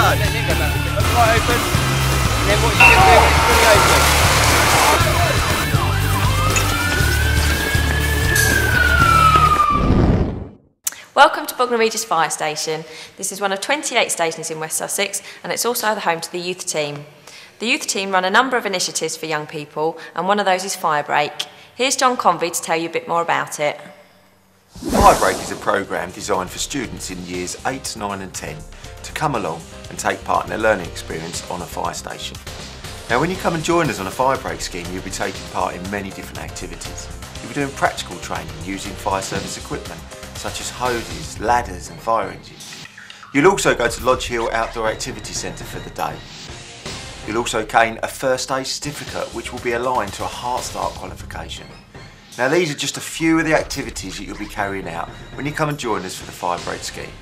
hard. Quite open. And then what you can do when it's fully open. Welcome to Bognor Regis Fire Station. This is one of 28 stations in West Sussex and it's also the home to the youth team. The youth team run a number of initiatives for young people and one of those is Firebreak. Here's John Convey to tell you a bit more about it. Firebreak is a programme designed for students in years 8, 9 and 10 to come along and take part in a learning experience on a fire station. Now when you come and join us on a Firebreak scheme you'll be taking part in many different activities. You'll be doing practical training using fire service equipment such as hoses, ladders and fire engines. You'll also go to Lodge Hill Outdoor Activity Centre for the day. You'll also gain a first aid certificate which will be aligned to a Heart Start qualification. Now these are just a few of the activities that you'll be carrying out when you come and join us for the Firebreak scheme.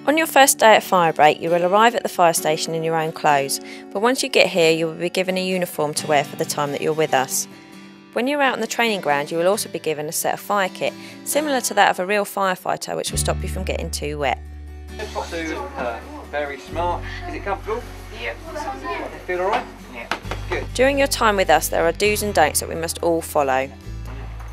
On your first day at Firebreak you will arrive at the fire station in your own clothes, but once you get here you will be given a uniform to wear for the time that you're with us. When you're out on the training ground you will also be given a set of fire kit, similar to that of a real firefighter, which will stop you from getting too wet. Very smart. Is it comfortable? Yep. You feel alright? Yeah. Good. During your time with us there are do's and don'ts that we must all follow.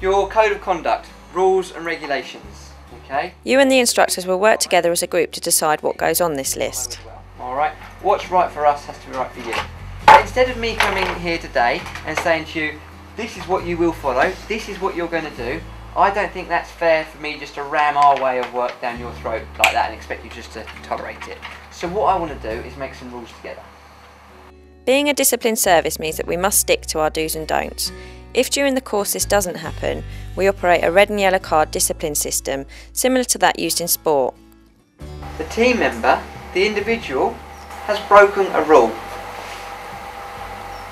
Your code of conduct, rules and regulations. Okay? You and the instructors will work together as a group to decide what goes on this list. Alright, what's right for us has to be right for you. But instead of me coming here today and saying to you, this is what you will follow, this is what you're going to do, I don't think that's fair for me just to ram our way of work down your throat like that and expect you just to tolerate it. So what I want to do is make some rules together. Being a disciplined service means that we must stick to our do's and don'ts. If during the course this doesn't happen, we operate a red and yellow card discipline system, similar to that used in sport. The team member, the individual, has broken a rule.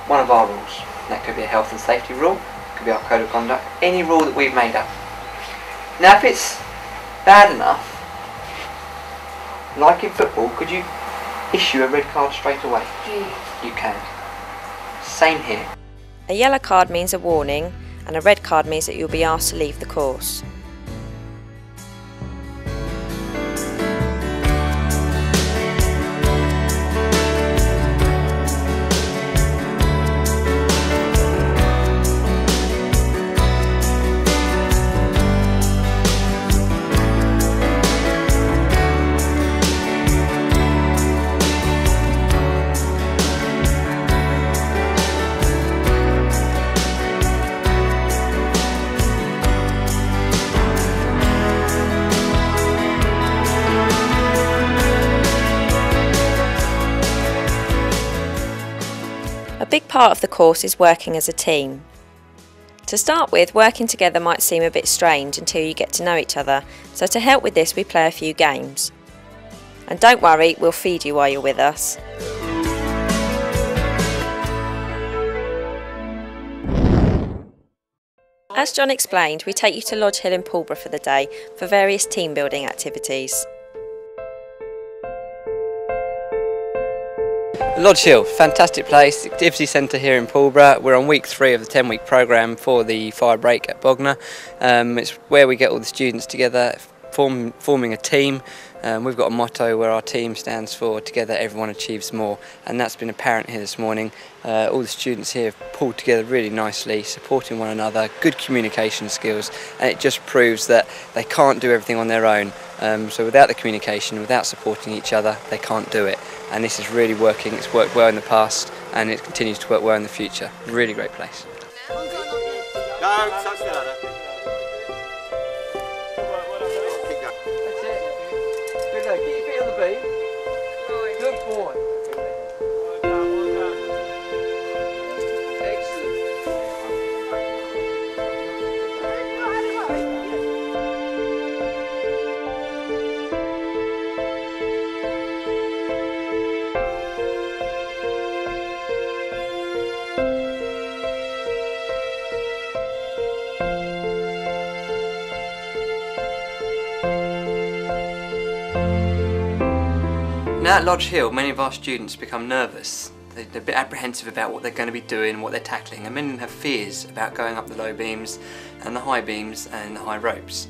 One of our rules. That could be a health and safety rule, it could be our code of conduct, any rule that we've made up. Now if it's bad enough, like in football, could you issue a red card straight away? You can. Same here. A yellow card means a warning and a red card means that you'll be asked to leave the course. A big part of the course is working as a team. To start with, working together might seem a bit strange until you get to know each other, so to help with this we play a few games. And don't worry, we'll feed you while you're with us. As John explained, we take you to Lodge Hill in Pulborough for the day for various team building activities. Lodge Hill, fantastic place, activity centre here in Pulborough. We're on week 3 of the 10-week programme for the Firebreak at Bognor. It's where we get all the students together, forming a team. We've got a motto where our team stands for "Together everyone achieves more," and that's been apparent here this morning. All the students here have pulled together really nicely, supporting one another, good communication skills, and it just proves that they can't do everything on their own. So without the communication, without supporting each other, they can't do it. And this is really working. It's worked well in the past and it continues to work well in the future. Really great place. Good boy. Now at Lodge Hill, many of our students become nervous. They're a bit apprehensive about what they're going to be doing, what they're tackling, and many of them have fears about going up the low beams and the high beams and the high ropes.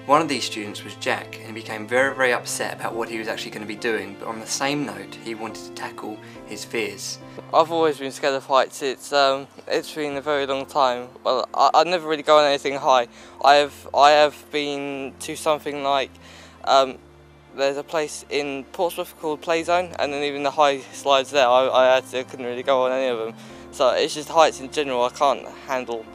One of these students was Jack, and he became very upset about what he was actually going to be doing, but on the same note he wanted to tackle his fears. I've always been scared of heights. It's been a very long time. Well, I never really go on anything high. I have been to something like there's a place in Portsmouth called Playzone, and then even the high slides there I couldn't really go on any of them. So it's just heights in general I can't handle.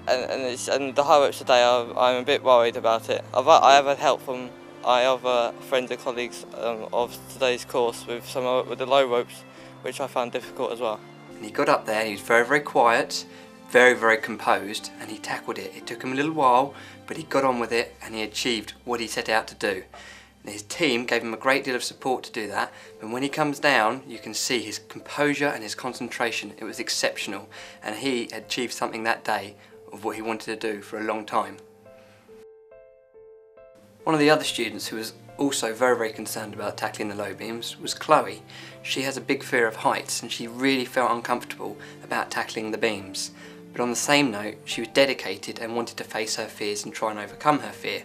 And the high ropes today, I'm a bit worried about it. I have had help from other friends and colleagues of today's course with the low ropes, which I found difficult as well. And he got up there, he was very quiet, very composed, and he tackled it. It took him a little while, but he got on with it and he achieved what he set out to do. And his team gave him a great deal of support to do that, and when he comes down you can see his composure and his concentration. It was exceptional, and he had achieved something that day of what he wanted to do for a long time. One of the other students who was also very concerned about tackling the low beams was Chloe. She has a big fear of heights and she really felt uncomfortable about tackling the beams. But on the same note, she was dedicated and wanted to face her fears and try and overcome her fear.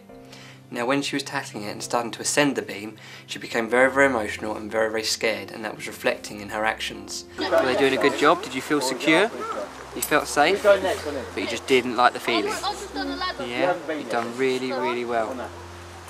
Now when she was tackling it and starting to ascend the beam, she became very emotional and very scared, and that was reflecting in her actions. Were they doing a good job? Did you feel secure? You felt safe? But you just didn't like the feeling? Yeah? You've done really well.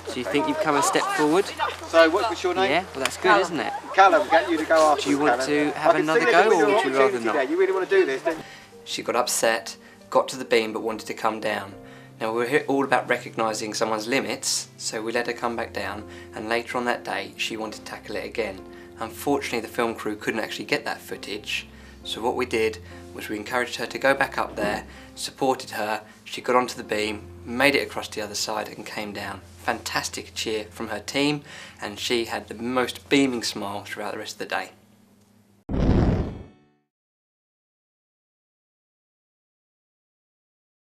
So you think you've come a step forward? So what's your name? Yeah, well that's good, isn't it? Callum, get you to go after. Do you want to have another go, or would you rather not? You really want to do this, don't you? She got upset, got to the beam but wanted to come down. Now we're here all about recognising someone's limits, so we let her come back down, and later on that day she wanted to tackle it again. Unfortunately the film crew couldn't actually get that footage, so what we did was we encouraged her to go back up there, supported her, she got onto the beam, made it across the other side and came down. Fantastic cheer from her team, and she had the most beaming smile throughout the rest of the day.